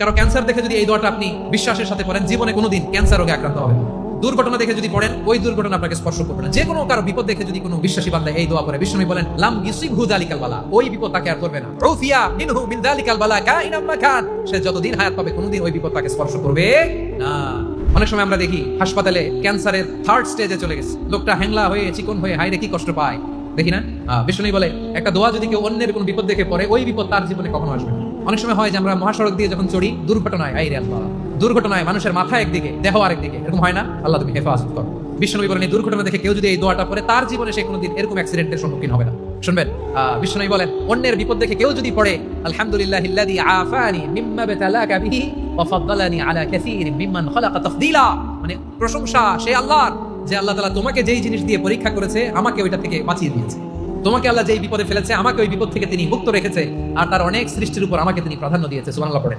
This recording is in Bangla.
কারো ক্যান্সার দেখে যদি এই দোয়াটা আপনি বিশ্বাসের সাথে পড়েন, জীবনে কোনোদিন ক্যান্সার রোগে আক্রান্ত হবে না। দুর্ঘটনা দেখে যদি পড়েন, ওই দুর্ঘটনা আপনাকে স্পর্শ করবে না। যে কোনো কারো বিপদ দেখে যদি কোনো বিশ্বাসী বান্দা এই দোয়া পড়ে, বিষ্ণু বলেন লাম ইউসিবহু যালিকাল বালা, ওই বিপদ তাকে আর করবে না। রুফিয়া মিনহু মিন যালিকাল বালা কাইনাম মাকান, সে যতদিন হায়াত পাবে কোনোদিন ওই বিপদ তাকে স্পর্শ করবে না। অনেক সময় আমরা দেখি হাসপাতালে ক্যান্সারের 3rd স্টেজে চলে গেছে, লোকটা হ্যাংলা হয়ে চিকন হয়ে হাইরে কি কষ্ট পায় দেখি না। বিষ্ণু বলে একটা দোয়া যদি কেউ অন্যের কোনো বিপদ দেখে পড়ে, ওই বিপদ তার জীবনে কখনো আসবে না। অনেক সময় হয় যে আমরা মহাসড়ক দিয়ে যখন চড়ি, দুর্ঘটনায় আইরে আল্লাহ, দুর্ঘটনায় মানুষের মাথা একদিকে দেহ আরেকদিকে, এরকম হয় না? আল্লাহ তুমি হেফাজত করো। বিষ্ণু বলেন এই দুর্ঘটনা দেখে কেউ যদি এই দোয়াটা পড়ে, তার জীবনে সে কোনোদিন এরকম অ্যাক্সিডেন্টের সম্মুখীন হবে না। শুনবেন, বিষ্ণু বলেন অন্যের বিপদ দেখে কেউ যদি পড়ে আলহামদুলিল্লাহিল্লাযী আফানি মিম্মা বাতালাকা বিহি ওয়া ফাদ্দালানি আলা কাসীরিন মিম্মান খালাকা তাফদীলা, মানে প্রশংসা সে আল্লাহর, যে আল্লাহ তাআলা তোমাকে যেই জিনিস দিয়ে পরীক্ষা করেছে আমাকে ওইটা থেকে বাঁচিয়ে দিয়েছে। তোমাকে আল্লাহ যেই বিপদে ফেলেছে আমাকে ওই বিপদ থেকে তিনি মুক্ত রেখেছে, আর তার অনেক সৃষ্টির উপর আমাকে তিনি প্রাধান্য দিয়েছে। সুবহানাল্লাহ পড়ে।